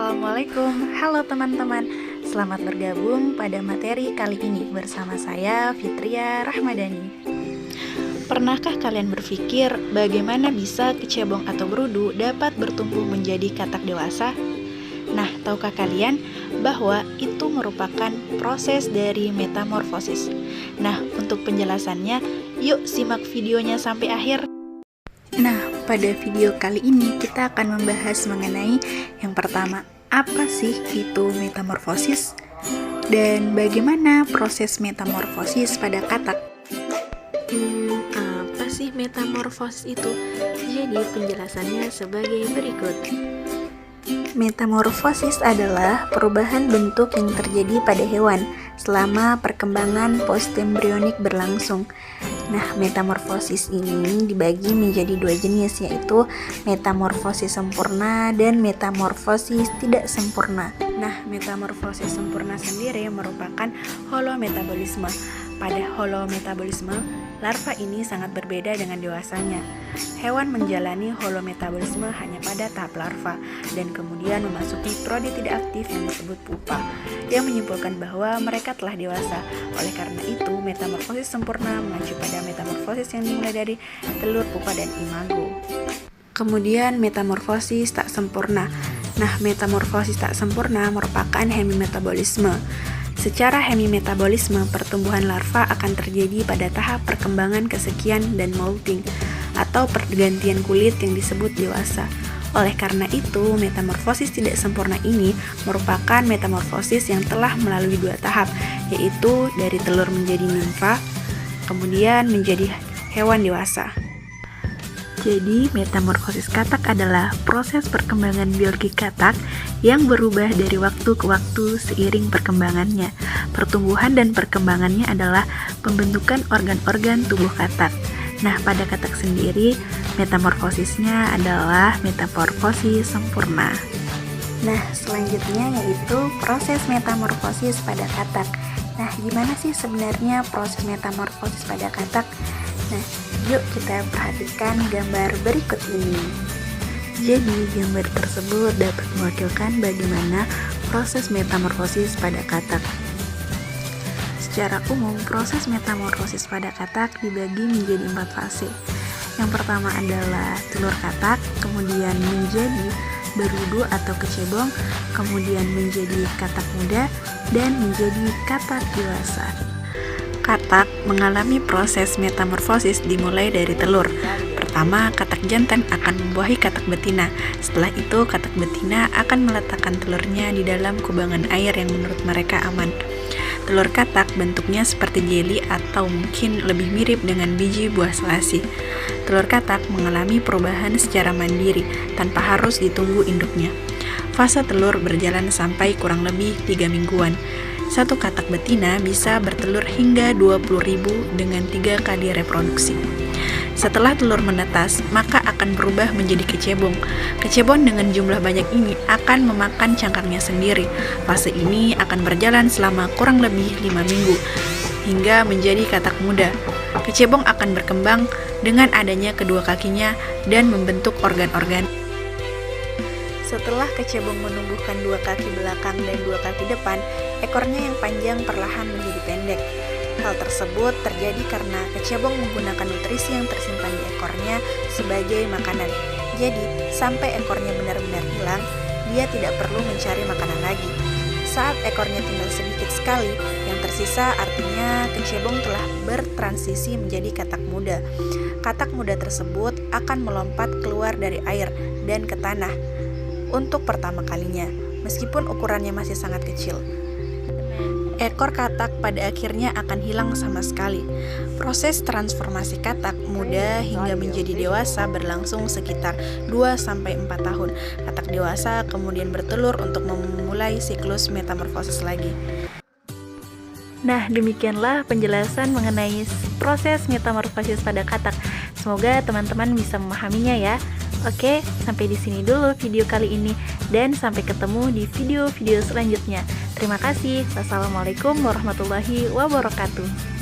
Assalamualaikum, halo teman-teman. Selamat bergabung pada materi kali ini bersama saya Fitria Rahmadani. Pernahkah kalian berpikir bagaimana bisa kecebong atau berudu dapat bertumbuh menjadi katak dewasa? Nah, tahukah kalian bahwa itu merupakan proses dari metamorfosis? Nah, untuk penjelasannya, yuk simak videonya sampai akhir. Nah, pada video kali ini kita akan membahas mengenai yang pertama, apa sih itu metamorfosis? Dan bagaimana proses metamorfosis pada katak? Apa sih metamorfosis itu? Jadi penjelasannya sebagai berikut. Metamorfosis adalah perubahan bentuk yang terjadi pada hewan selama perkembangan postembrionik berlangsung. Nah, metamorfosis ini dibagi menjadi dua jenis, yaitu metamorfosis sempurna dan metamorfosis tidak sempurna. Nah, metamorfosis sempurna sendiri merupakan holometabolisme. Pada holometabolisme, larva ini sangat berbeda dengan dewasanya. Hewan menjalani holometabolisme hanya pada tahap larva dan kemudian memasuki prodi tidak aktif yang disebut pupa, yang menyimpulkan bahwa mereka telah dewasa. Oleh karena itu, metamorfosis sempurna mengacu pada metamorfosis yang dimulai dari telur, pupa, dan imago. Kemudian metamorfosis tak sempurna. Nah, metamorfosis tak sempurna merupakan hemimetabolisme. Secara hemimetabolisme, pertumbuhan larva akan terjadi pada tahap perkembangan kesekian dan molting, atau pergantian kulit yang disebut dewasa. Oleh karena itu, metamorfosis tidak sempurna ini merupakan metamorfosis yang telah melalui dua tahap, yaitu dari telur menjadi nimfa, kemudian menjadi hewan dewasa. Jadi, metamorfosis katak adalah proses perkembangan biologi katak yang berubah dari waktu ke waktu seiring perkembangannya. Pertumbuhan dan perkembangannya adalah pembentukan organ-organ tubuh katak. Nah, pada katak sendiri, metamorfosisnya adalah metamorfosis sempurna. Nah, selanjutnya yaitu proses metamorfosis pada katak. Nah, gimana sih sebenarnya proses metamorfosis pada katak? Nah, yuk kita perhatikan gambar berikut ini. Jadi, gambar tersebut dapat mewakilkan bagaimana proses metamorfosis pada katak. Secara umum, proses metamorfosis pada katak dibagi menjadi 4 fase. Yang pertama adalah telur katak, kemudian menjadi berudu atau kecebong, kemudian menjadi katak muda, dan menjadi katak dewasa. Katak mengalami proses metamorfosis dimulai dari telur. Pertama, katak jantan akan membuahi katak betina. Setelah itu, katak betina akan meletakkan telurnya di dalam kubangan air yang menurut mereka aman. Telur katak bentuknya seperti jeli atau mungkin lebih mirip dengan biji buah selasi. Telur katak mengalami perubahan secara mandiri tanpa harus ditunggu induknya. Fase telur berjalan sampai kurang lebih 3 mingguan. Satu katak betina bisa bertelur hingga 20.000 dengan 3 kali reproduksi. Setelah telur menetas, maka akan berubah menjadi kecebong. Kecebong dengan jumlah banyak ini akan memakan cangkangnya sendiri. Fase ini akan berjalan selama kurang lebih 5 minggu, hingga menjadi katak muda. Kecebong akan berkembang dengan adanya kedua kakinya dan membentuk organ-organ. Setelah kecebong menumbuhkan 2 kaki belakang dan 2 kaki depan, ekornya yang panjang perlahan menjadi pendek. Hal tersebut terjadi karena kecebong menggunakan nutrisi yang tersimpan di ekornya sebagai makanan. Jadi, sampai ekornya benar-benar hilang, dia tidak perlu mencari makanan lagi. Saat ekornya tinggal sedikit sekali, yang tersisa artinya kecebong telah bertransisi menjadi katak muda. Katak muda tersebut akan melompat keluar dari air dan ke tanah untuk pertama kalinya, meskipun ukurannya masih sangat kecil. Ekor katak pada akhirnya akan hilang sama sekali. Proses transformasi katak muda hingga menjadi dewasa berlangsung sekitar 2-4 tahun. Katak dewasa kemudian bertelur untuk memulai siklus metamorfosis lagi. Nah, demikianlah penjelasan mengenai proses metamorfosis pada katak. Semoga teman-teman bisa memahaminya ya. Oke, sampai di sini dulu video kali ini dan sampai ketemu di video-video selanjutnya. Terima kasih. Wassalamualaikum warahmatullahi wabarakatuh.